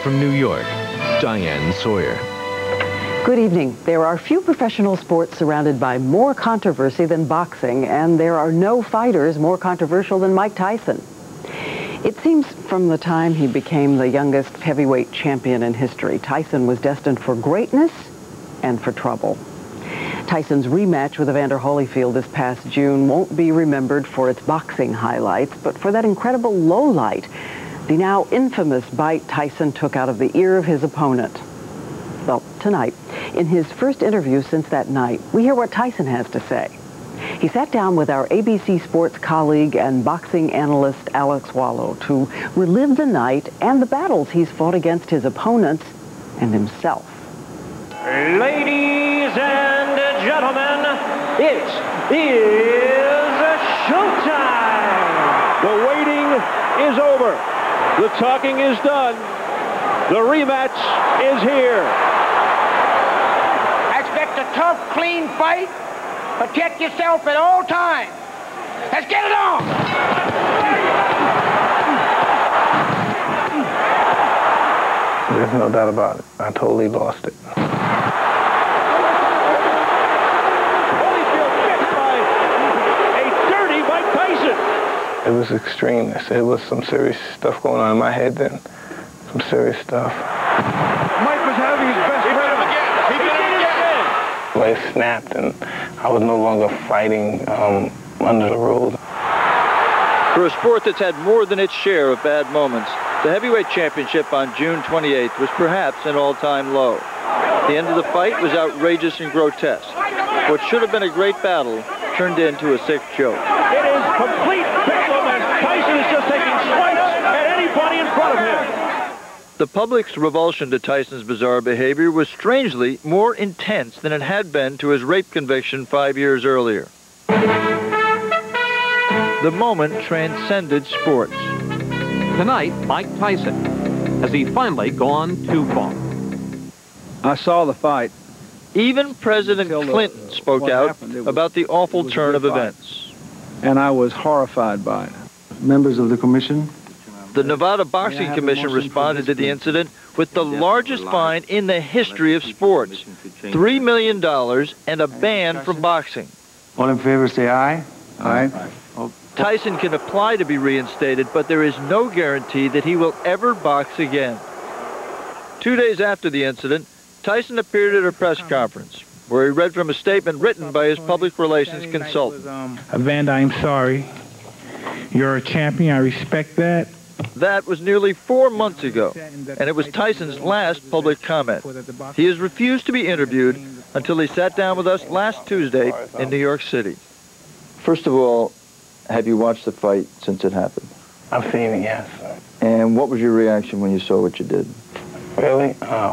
from New York, Diane Sawyer. Good evening. There are few professional sports surrounded by more controversy than boxing, and there are no fighters more controversial than Mike Tyson. It seems from the time he became the youngest heavyweight champion in history, Tyson was destined for greatness and for trouble. Tyson's rematch with Evander Holyfield this past June won't be remembered for its boxing highlights, but for that incredible lowlight, the now infamous bite Tyson took out of the ear of his opponent. Well, tonight, in his first interview since that night, we hear what Tyson has to say. He sat down with our ABC Sports colleague and boxing analyst Alex Wallow to relive the night and the battles he's fought against his opponents and himself. Ladies and gentlemen, it is showtime! The waiting is over. The talking is done. The rematch is here. I expect a tough, clean fight. Protect yourself at all times. Let's get it on! There's no doubt about it. I totally lost it. Holyfield hit by a dirty Mike Tyson. It was extreme. It was some serious stuff going on in my head then. Some serious stuff. Mike was having his best round. He did it again. It snapped, and I was no longer fighting under the rules. For a sport that's had more than its share of bad moments, the heavyweight championship on June 28th was perhaps an all-time low. The end of the fight was outrageous and grotesque. What should have been a great battle turned into a sick joke. It is complete bedlam, and Tyson is just taking swipes at anybody in front of him. The public's revulsion to Tyson's bizarre behavior was strangely more intense than it had been to his rape conviction 5 years earlier. The moment transcended sports. Tonight, Mike Tyson. Has he finally gone too far? I saw the fight. Even President Clinton spoke out about the awful turn of events. And I was horrified by it. Members of the commission? The Nevada Boxing Commission responded to the incident with the largest fine in the history of sports, $3 million and a ban from boxing. All in favor, say aye. Aye. Tyson can apply to be reinstated, but there is no guarantee that he will ever box again. 2 days after the incident, Tyson appeared at a press conference where he read from a statement written by his public relations consultant. Evander, I'm sorry. You're a champion. I respect that. That was nearly 4 months ago, and it was Tyson's last public comment. He has refused to be interviewed until he sat down with us last Tuesday in New York City. First of all, have you watched the fight since it happened? I've seen it, yes. And what was your reaction when you saw what you did? Really? Oh,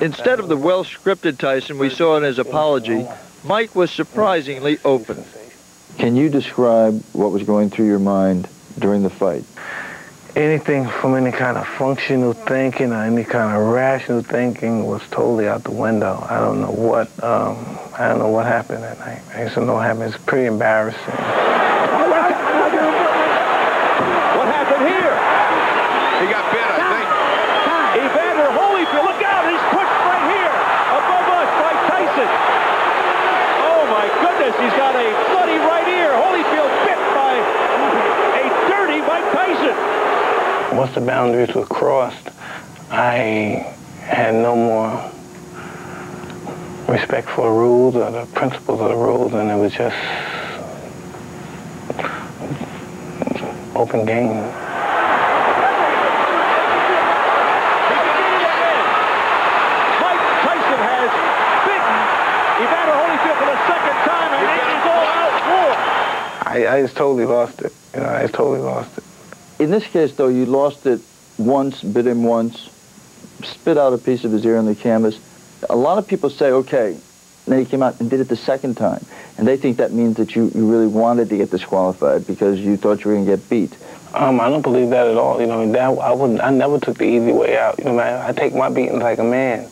Instead of the well-scripted Tyson we saw in his apology, Mike was surprisingly open. Can you describe what was going through your mind during the fight? anything from any kind of functional thinking or any kind of rational thinking was totally out the window. I don't know what happened that night. I just don't know what happened. It's pretty embarrassing. What happened here? He got bit, I think. Evander Holyfield, look out! He's pushed right here, above us by Tyson. Oh my goodness, he's got a bloody right ear. Holyfield bit by a dirty Mike Tyson. Once the boundaries were crossed, I had no more respect for the rules or the principles of the rules, and it was just open game. Mike Tyson has beaten Evander Holyfield for the second time, and it is all-out war. I just totally lost it. You know, I just totally lost it. In this case, though, you lost it once, bit him once, spit out a piece of his ear on the canvas. A lot of people say, okay, then he came out and did it the second time. And they think that means that you really wanted to get disqualified because you thought you were going to get beat. I don't believe that at all. You know, I never took the easy way out. You know, I take my beatings like a man.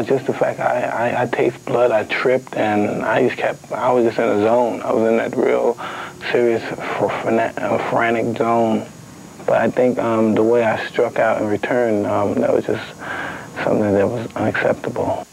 Just the fact I taste blood, I tripped, and I was just in a zone. I was in that real serious, frantic zone. But I think the way I struck out in return, that was just something that was unacceptable.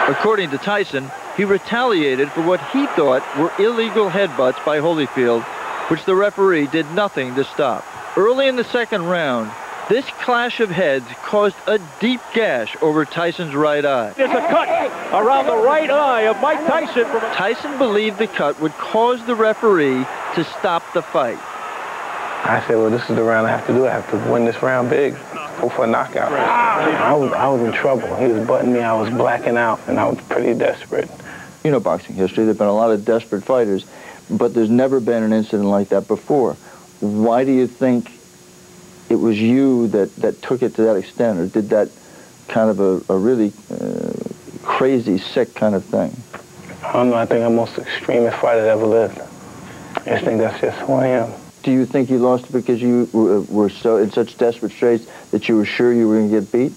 According to Tyson, he retaliated for what he thought were illegal headbutts by Holyfield, which the referee did nothing to stop. Early in the second round, this clash of heads caused a deep gash over Tyson's right eye. There's a cut around the right eye of Mike Tyson. Tyson believed the cut would cause the referee to stop the fight. I said, well, this is the round I have to do. I have to win this round big, go for a knockout. I was in trouble. He was butting me. I was blacking out, and I was pretty desperate. You know boxing history. There have been a lot of desperate fighters, but there's never been an incident like that before. Why do you think it was you that took it to that extent, or did that kind of a really crazy, sick kind of thing? I don't know. I think I'm the most extremist fighter that ever lived. I just think that's just who I am. Do you think you lost it because you were so in such desperate straits that you were sure you were going to get beat?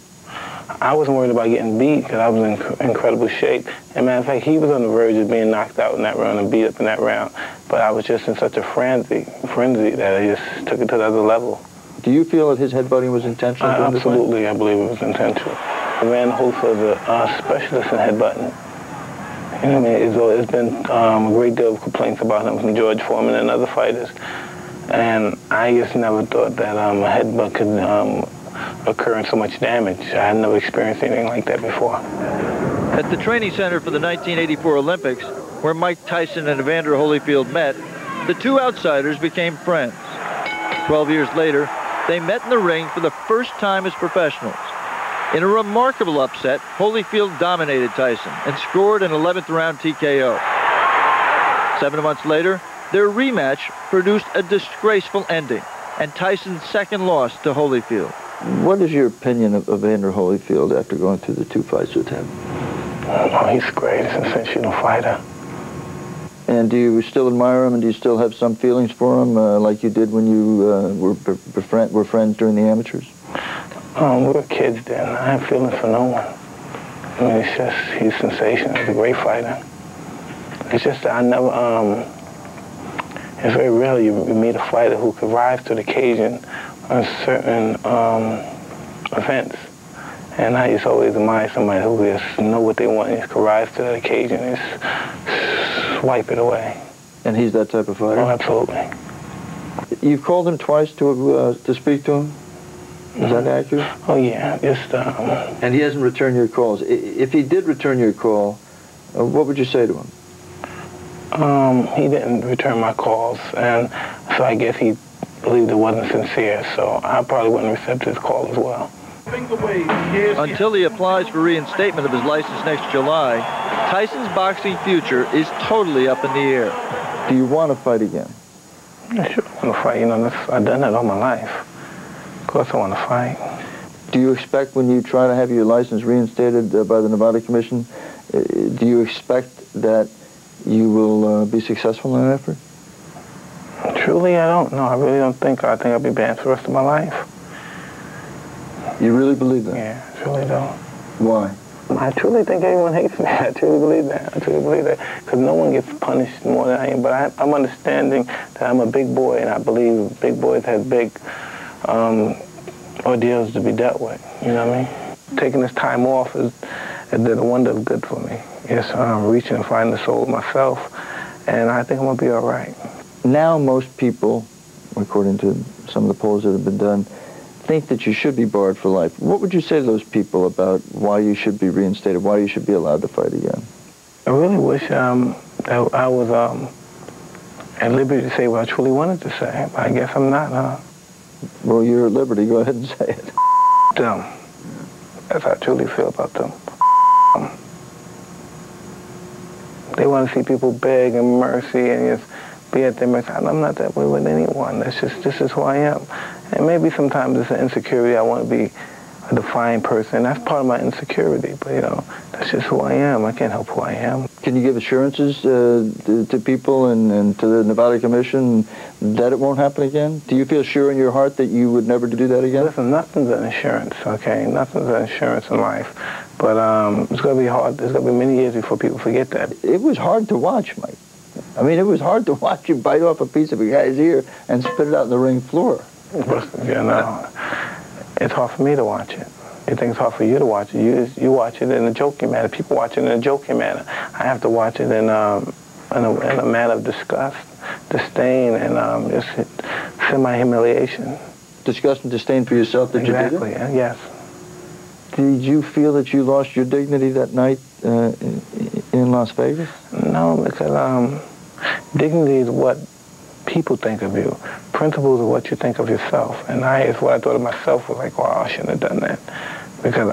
I wasn't worried about getting beat because I was in incredible shape. As a matter of fact, he was on the verge of being knocked out in that round and beat up in that round. But I was just in such a frenzy that I just took it to the other level. Do you feel that his headbutting was intentional? Absolutely, I believe it was intentional. Evander Holyfield is a specialist in headbutting. You know what I mean? It's been a great deal of complaints about him from George Foreman and other fighters. And I just never thought that a headbutt could occur in so much damage. I had never experienced anything like that before. At the training center for the 1984 Olympics, where Mike Tyson and Evander Holyfield met, the two outsiders became friends. 12 years later, they met in the ring for the first time as professionals. In a remarkable upset, Holyfield dominated Tyson and scored an 11th round TKO. 7 months later, their rematch produced a disgraceful ending and Tyson's second loss to Holyfield. What is your opinion of Evander Holyfield after going through the 2 fights with him? Oh, he's great. He's a sensational fighter. And do you still admire him, and do you still have some feelings for him, like you did when you were friends during the amateurs? We were kids then. I have feelings for no one. I mean, it's just, he's sensational. He's a great fighter. It's just that I never, it's very rare you meet a fighter who could rise to the occasion on certain events. And I just always admire somebody who just know what they want and just can rise to that occasion and just swipe it away. And he's that type of fighter? Oh, absolutely. You've called him twice to speak to him? Is that accurate? Oh, yeah. Just, and he hasn't returned your calls. If he did return your call, what would you say to him? He didn't return my calls, and so I guess he believed it wasn't sincere, so I probably wouldn't accept his call as well. Until he applies for reinstatement of his license next July, Tyson's boxing future is totally up in the air. Do you want to fight again? I sure want to fight. You know, I've done that all my life. Of course I want to fight. Do you expect when you try to have your license reinstated by the Nevada Commission, do you expect that you will be successful in that effort? Truly, I don't know. I really don't think. I think I'll be banned for the rest of my life. You really believe that? Yeah, I truly don't. Why? I truly think everyone hates me. I truly believe that. I truly believe that. Because no one gets punished more than I am. But I'm understanding that I'm a big boy, and I believe big boys have big ordeals to be dealt with. You know what I mean? Taking this time off has did a wonder of good for me. It's reaching and finding the soul of myself, and I think I'm going to be all right. Now most people, according to some of the polls that have been done, think that you should be barred for life. What would you say to those people about why you should be reinstated, why you should be allowed to fight again? I really wish that I was at liberty to say what I truly wanted to say, but I guess I'm not. Well, you're at liberty. Go ahead and say it. Them. That's how I truly feel about them. They want to see people beg and mercy and just be at their mercy. I'm not that way with anyone. This is who I am. And maybe sometimes it's an insecurity. I want to be a defined person. That's part of my insecurity. But, you know, that's just who I am. I can't help who I am. Can you give assurances to people and to the Nevada Commission that it won't happen again? Do you feel sure in your heart that you would never do that again? Listen, nothing's an insurance, okay? Nothing's an insurance in life. But it's going to be hard. There's going to be many years before people forget that. It was hard to watch, Mike. I mean, it was hard to watch you bite off a piece of a guy's ear and spit it out on the ring floor. You know, it's hard for me to watch it. You think it's hard for you to watch it. You watch it in a joking manner. People watch it in a joking manner. I have to watch it in a manner of disgust, disdain, and just semi-humiliation. Disgust and disdain for yourself that exactly, you did it? Yes. Did you feel that you lost your dignity that night in Las Vegas? No, because dignity is what people think of you. Principles are what you think of yourself. And it's what I thought of myself was like, wow, I shouldn't have done that. Because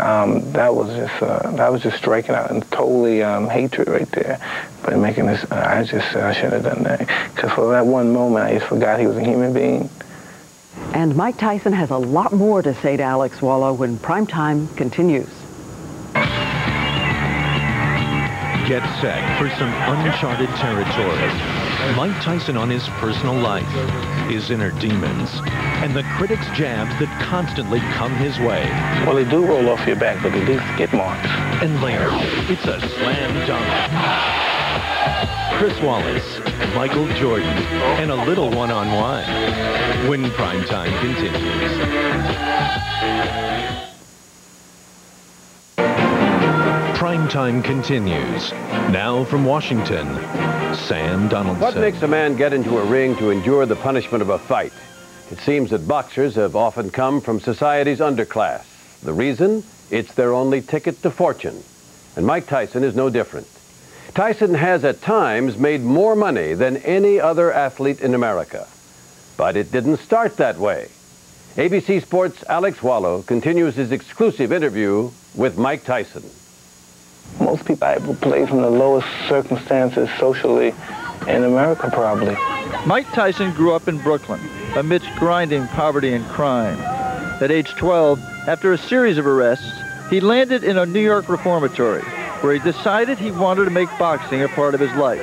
that was just striking out and totally hatred right there. But making this, I shouldn't have done that. Because for that one moment, I just forgot he was a human being. And Mike Tyson has a lot more to say to Alex Wallow when Primetime continues. Get set for some uncharted territory. Mike Tyson on his personal life, his inner demons, and the critics' jabs that constantly come his way. Well, they do roll off your back, but they do skid marks. And later, it's a slam dunk. Chris Wallace, Michael Jordan, and a little one-on-one when Primetime continues. Primetime continues. Now from Washington, Sam Donaldson. What makes a man get into a ring to endure the punishment of a fight? It seems that boxers have often come from society's underclass. The reason? It's their only ticket to fortune. And Mike Tyson is no different. Tyson has at times made more money than any other athlete in America. But it didn't start that way. ABC Sports' Alex Wallow continues his exclusive interview with Mike Tyson. Most people I ever played from the lowest circumstances socially in America, probably. Mike Tyson grew up in Brooklyn amidst grinding poverty and crime. At age 12, after a series of arrests, he landed in a New York reformatory where he decided he wanted to make boxing a part of his life.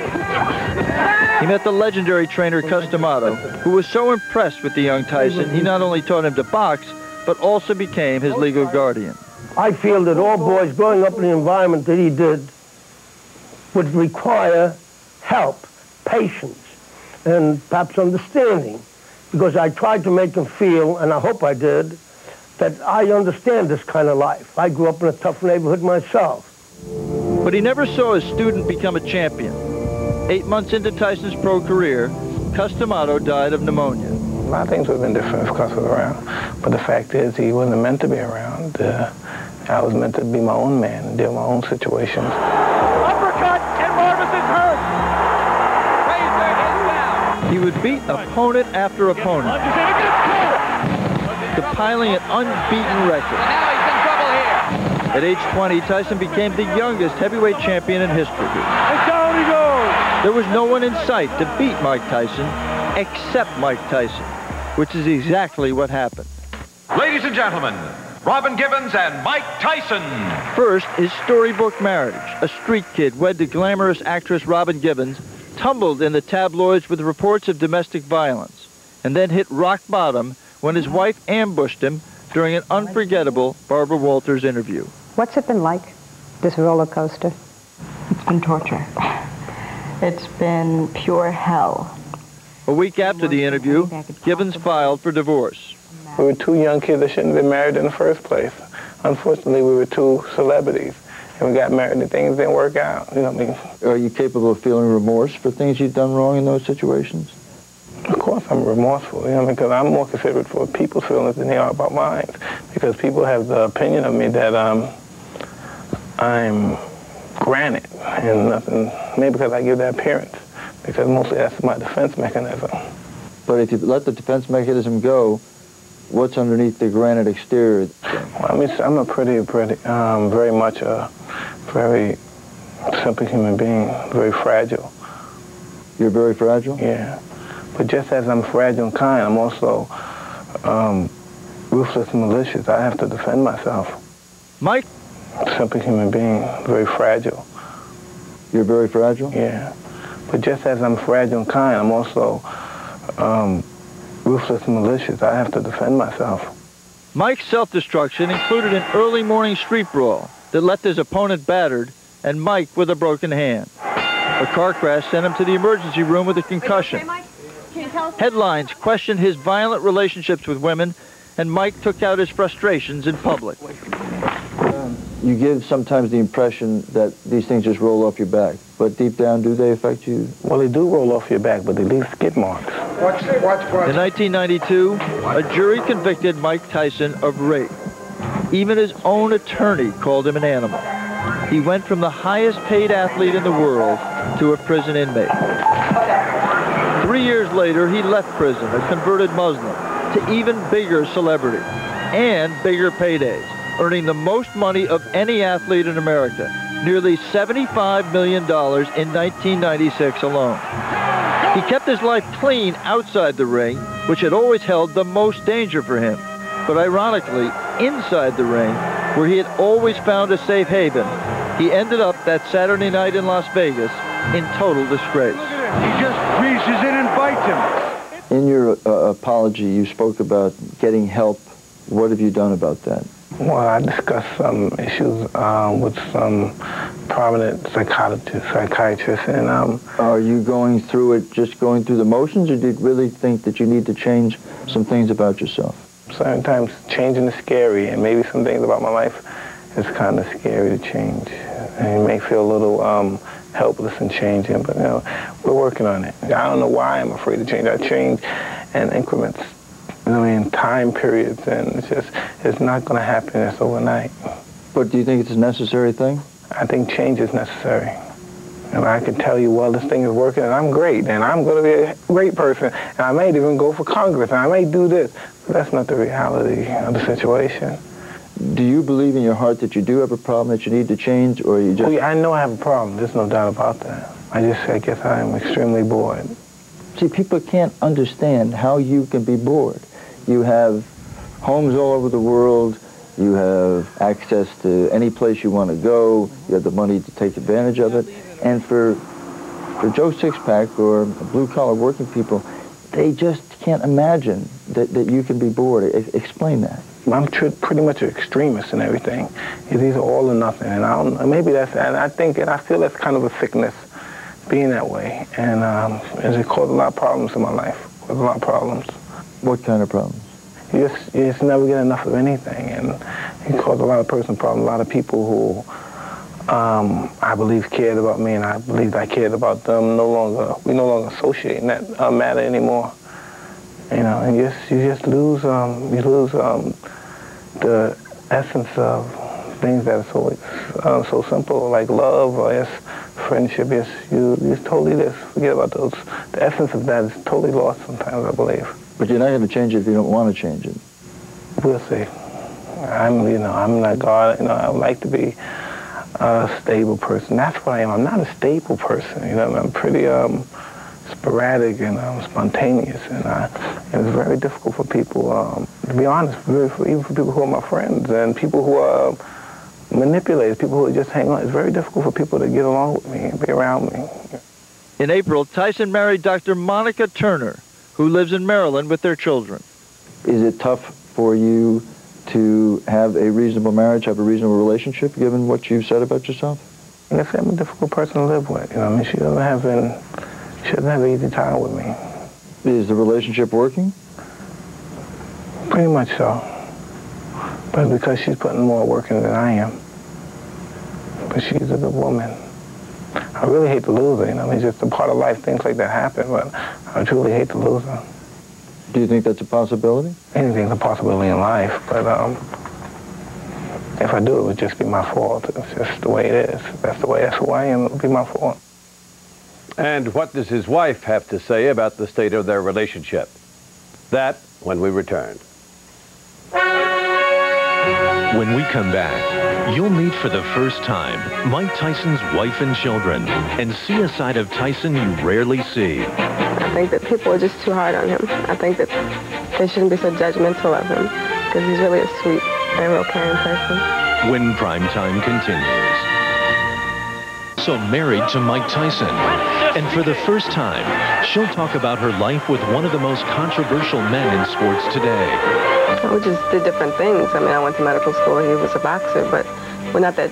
He met the legendary trainer Cus D'Amato, who was so impressed with the young Tyson, he not only taught him to box, but also became his legal guardian. I feel that all boys growing up in the environment that he did would require help, patience, and perhaps understanding, because I tried to make him feel, and I hope I did, that I understand this kind of life. I grew up in a tough neighborhood myself. But he never saw his student become a champion. 8 months into Tyson's pro career, Cus D'Amato died of pneumonia. A lot of things would have been different if Cus was around. But the fact is, he wasn't meant to be around. I was meant to be my own man and deal with my own situations. Uppercut, and Marvis is hurt. Razor is down. He would beat opponent after opponent, compiling an unbeaten record. Now he's in trouble here. At age 20, Tyson became the youngest heavyweight champion in history. And down he goes. There was no one in sight to beat Mike Tyson except Mike Tyson, which is exactly what happened. Ladies and gentlemen, Robin Givens and Mike Tyson. First, his storybook marriage. A street kid wed to glamorous actress Robin Givens, tumbled in the tabloids with reports of domestic violence, and then hit rock bottom when his wife ambushed him during an unforgettable Barbara Walters interview. What's it been like, this roller coaster? It's been torture. It's been pure hell. A week after the interview, Givens filed for divorce. We were two young kids that shouldn't have been married in the first place. Unfortunately, we were two celebrities, and we got married and things didn't work out. You know what I mean? Are you capable of feeling remorse for things you've done wrong in those situations? Of course I'm remorseful, you know, because I'm more considerate for people's feelings than they are about mine. Because people have the opinion of me that I'm granite and nothing, maybe because I give that appearance, because mostly that's my defense mechanism. But if you let the defense mechanism go, what's underneath the granite exterior? Well, I mean, I'm a very much a very simple human being, very fragile. You're very fragile? Yeah. But just as I'm fragile and kind, I'm also ruthless and malicious. I have to defend myself. Mike? Simple human being, very fragile. You're very fragile? Yeah. But just as I'm fragile and kind, I'm also ruthless and malicious. I have to defend myself. Mike's self-destruction included an early morning street brawl that left his opponent battered and Mike with a broken hand. A car crash sent him to the emergency room with a concussion. Headlines questioned his violent relationships with women, and Mike took out his frustrations in public. You give sometimes the impression that these things just roll off your back, but deep down, do they affect you? Well, they do roll off your back, but they leave skid marks. In 1992, a jury convicted Mike Tyson of rape. Even his own attorney called him an animal. He went from the highest paid athlete in the world to a prison inmate. 3 years later, he left prison, a converted Muslim, to even bigger celebrity and bigger paydays, earning the most money of any athlete in America, nearly $75 million in 1996 alone. He kept his life clean outside the ring, which had always held the most danger for him. But ironically, inside the ring, where he had always found a safe haven, he ended up that Saturday night in Las Vegas in total disgrace. He just reaches in and bites him. In your apology, you spoke about getting help. What have you done about that? Well, I discussed some issues with some prominent psychiatrists, and are you going through it, just going through the motions, or do you really think that you need to change some things about yourself? Sometimes changing is scary, and maybe some things about my life is kind of scary to change. And you may feel a little helpless in changing, but you know, we're working on it. I don't know why I'm afraid to change. I change in increments, you know, in time periods, and it's not going to happen just overnight. But do you think it's a necessary thing? I think change is necessary. And I can tell you, well, this thing is working, and I'm great, and I'm going to be a great person, and I may even go for Congress, and I may do this. But that's not the reality of the situation. Do you believe in your heart that you do have a problem that you need to change, or you just... Oh, yeah, I know I have a problem. There's no doubt about that. I guess I am extremely bored. See, people can't understand how you can be bored. You have homes all over the world. You have access to any place you want to go. You have the money to take advantage of it. And for Joe Sixpack or blue-collar working people, they just can't imagine that you can be bored. Explain that. I'm pretty much an extremist in everything. These are all or nothing, and I don't. Maybe that's. And I think, and I feel that's kind of a sickness, being that way. And it caused a lot of problems in my life. Caused a lot of problems. What kind of problems? You just never get enough of anything, and it caused a lot of personal problems. A lot of people who I believe cared about me, and I believed I cared about them. We no longer associate in that matter anymore. You know, and you just lose the essence of things that are so simple, like love or friendship. You totally just forget about those. The essence of that is totally lost sometimes, I believe. But you're not going to change it if you don't want to change it. We'll see. I'm not God. You know, I would like to be a stable person. That's what I am. I'm not a stable person. You know, I'm pretty sporadic and spontaneous, and it's very difficult for people, to be honest, even for people who are my friends and people who are manipulators, people who just hang on. It's very difficult for people to get along with me and be around me. In April, Tyson married Dr. Monica Turner, who lives in Maryland with their children. Is it tough for you to have a reasonable marriage, have a reasonable relationship, given what you've said about yourself? I guess I'm a difficult person to live with. You know, I mean, she doesn't have an easy time with me. Is the relationship working? Pretty much so. But because she's putting more work in than I am. But she's a good woman. I really hate to lose her, you know. I mean, it's just a part of life, things like that happen, but I truly hate to lose her. Do you think that's a possibility? Anything's a possibility in life, but if I do, it would just be my fault. It's just the way it is. That's who I am. It would be my fault. And what does his wife have to say about the state of their relationship? That when we return. When we come back, you'll meet for the first time Mike Tyson's wife and children and see a side of Tyson you rarely see. I think that people are just too hard on him. I think that they shouldn't be so judgmental of him because he's really a sweet and real caring person. When prime time continues. So married to Mike Tyson. And for the first time, she'll talk about her life with one of the most controversial men in sports today. We just did different things. I mean, I went to medical school. He was a boxer, but we're not that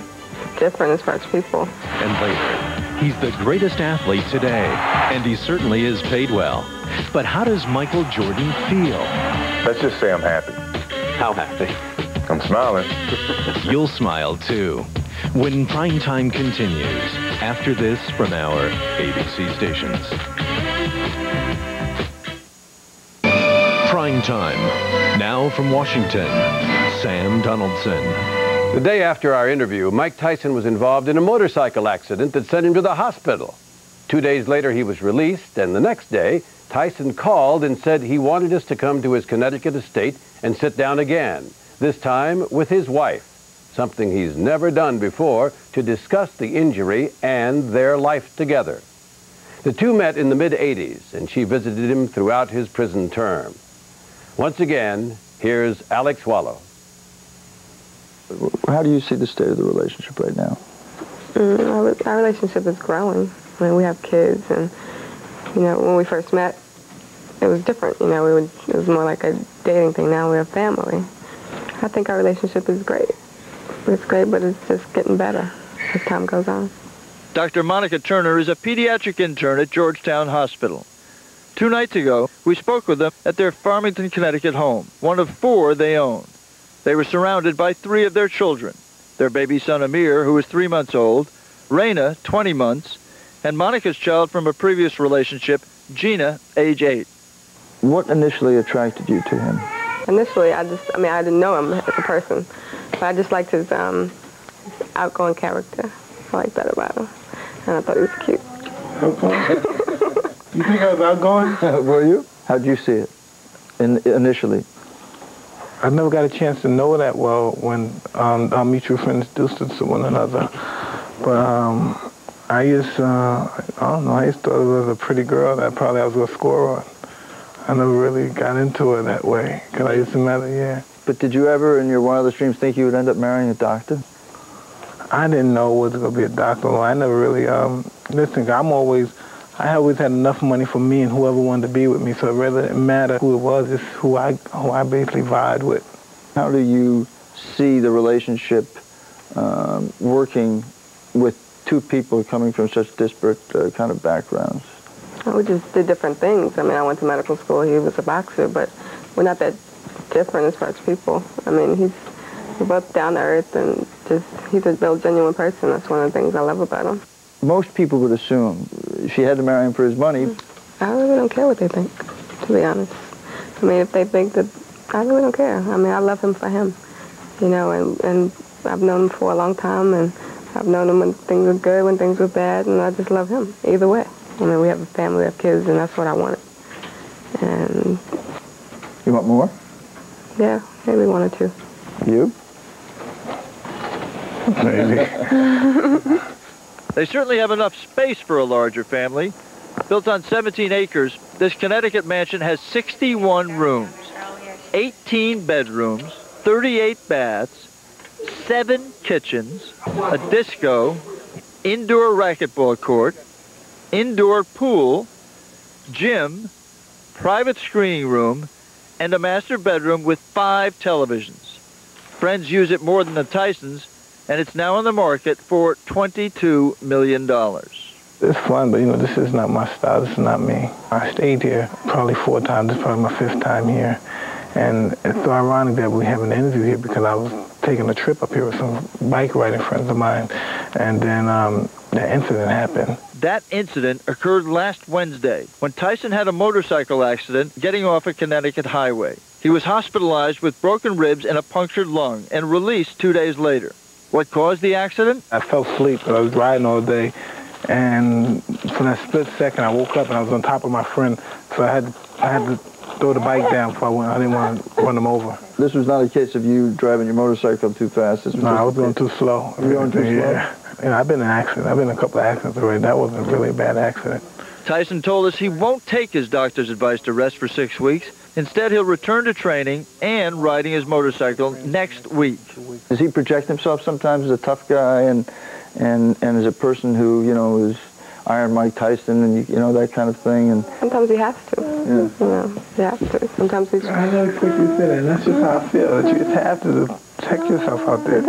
different as far as people. And later, he's the greatest athlete today, and he certainly is paid well. But how does Michael Jordan feel? Let's just say I'm happy. How happy? I'm smiling. You'll smile, too, when Primetime continues after this from our ABC stations. Primetime. Now from Washington, Sam Donaldson. The day after our interview, Mike Tyson was involved in a motorcycle accident that sent him to the hospital. 2 days later, he was released, and the next day, Tyson called and said he wanted us to come to his Connecticut estate and sit down again, this time with his wife, something he's never done before, to discuss the injury and their life together. The two met in the mid-'80s, and she visited him throughout his prison term. Once again, here's Alex Wallow. How do you see the state of the relationship right now? Our relationship is growing. I mean, we have kids, and, you know, when we first met, it was different. You know, it was more like a dating thing. Now we have family. I think our relationship is great. It's great, but it's just getting better as time goes on. Dr. Monica Turner is a pediatric intern at Georgetown Hospital. 2 nights ago, we spoke with them at their Farmington, Connecticut home, one of 4 they own. They were surrounded by 3 of their children, their baby son Amir, who was 3 months old, Raina, 20 months, and Monica's child from a previous relationship, Gina, age 8. What initially attracted you to him? Initially, I didn't know him as a person, but I just liked his outgoing character. I liked that about him, and I thought he was cute. You think I was outgoing? Were you? How'd you see it initially? I never got a chance to know that well when our mutual friends introduced us to one another. But I used to thought it was a pretty girl that probably I was going to score on. I never really got into it that way, because I used to matter, yeah. But did you ever, in your wildest dreams, think you would end up marrying a doctor? I didn't know it was going to be a doctor. I never really, listen, I always had enough money for me and whoever wanted to be with me, so it really didn't matter who it was, it's who I basically vied with. How do you see the relationship working with 2 people coming from such disparate kind of backgrounds? We just did different things. I mean, I went to medical school. He was a boxer, but we're not that different as far as people. I mean, we're both down to earth, and he's a real genuine person. That's one of the things I love about him. Most people would assume she had to marry him for his money. I really don't care what they think, to be honest. I mean, if they think that, I really don't care. I mean, I love him for him, you know, and I've known him for a long time, and I've known him when things were good, when things were bad, and I just love him either way. I mean, we have a family, we have kids, and that's what I wanted. And you want more? Yeah, maybe 1 or 2. You? Maybe. They certainly have enough space for a larger family. Built on 17 acres, this Connecticut mansion has 61 rooms, 18 bedrooms, 38 baths, 7 kitchens, a disco, indoor racquetball court, indoor pool, gym, private screening room, and a master bedroom with 5 televisions. Friends use it more than the Tysons, and it's now on the market for $22 million. It's fun, but, you know, this is not my style. This is not me. I stayed here probably 4 times. This is probably my 5th time here. And it's so ironic that we have an interview here because I was taking a trip up here with some bike riding friends of mine, and then the incident happened. That incident occurred last Wednesday when Tyson had a motorcycle accident getting off a Connecticut highway. He was hospitalized with broken ribs and a punctured lung and released 2 days later. What caused the accident? I fell asleep. I was riding all day, and for that split second, I woke up and I was on top of my friend, so I had to throw the bike down before I went. I didn't want to run him over. This was not a case of you driving your motorcycle too fast. No, I was going too slow. You were going too slow? Yeah. You know, I've been in an accident. I've been in a couple of accidents already. That wasn't really a bad accident. Tyson told us he won't take his doctor's advice to rest for 6 weeks. Instead, he'll return to training and riding his motorcycle next week. Does he project himself sometimes as a tough guy and as a person who, you know, is Iron Mike Tyson and, you know, that kind of thing? And sometimes he has to. Yeah. You know, he has to. Sometimes he's... I never expect you to say that, and that's just how I feel, that you just have to protect yourself out there.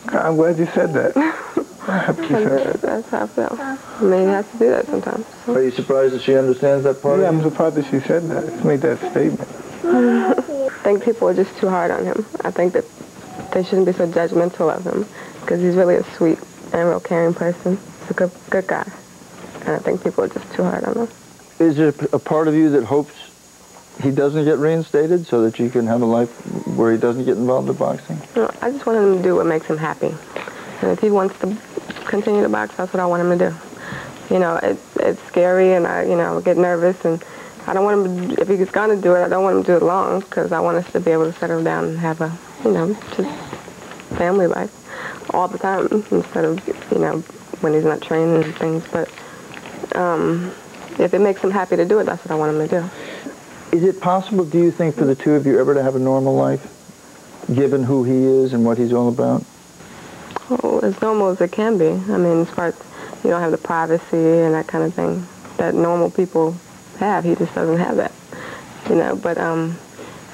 I'm glad you said that. That's how I feel. I mean, you have to do that sometimes. So. Are you surprised that she understands that part? Yeah, I'm surprised that she said that, made that statement. I think people are just too hard on him. I think that they shouldn't be so judgmental of him because he's really a sweet and real caring person. He's a good guy. And I think people are just too hard on him. Is there a part of you that hopes he doesn't get reinstated so that you can have a life where he doesn't get involved in boxing? No, I just want him to do what makes him happy. And if he wants to continue to box, that's what I want him to do. You know, it's scary and I get nervous and I don't want him to, if he's going to do it, I don't want him to do it long because I want us to be able to settle down and have a, just family life all the time instead of, when he's not training and things. But if it makes him happy to do it, that's what I want him to do. Is it possible, do you think, for the two of you ever to have a normal life, given who he is and what he's all about? Oh, as normal as it can be. I mean, as far as you don't have the privacy and that kind of thing that normal people have, he just doesn't have that. But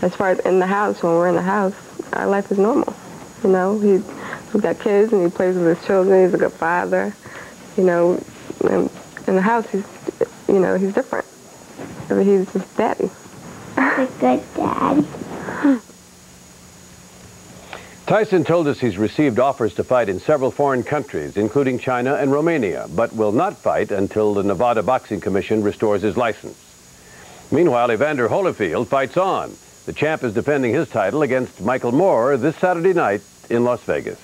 as far as in the house, when we're in the house, our life is normal. We've got kids and he plays with his children. He's a good father. And in the house, he's different. He's just daddy. A good dad. Tyson told us he's received offers to fight in several foreign countries, including China and Romania, but will not fight until the Nevada Boxing Commission restores his license. Meanwhile, Evander Holyfield fights on. The champ is defending his title against Michael Moore this Saturday night in Las Vegas.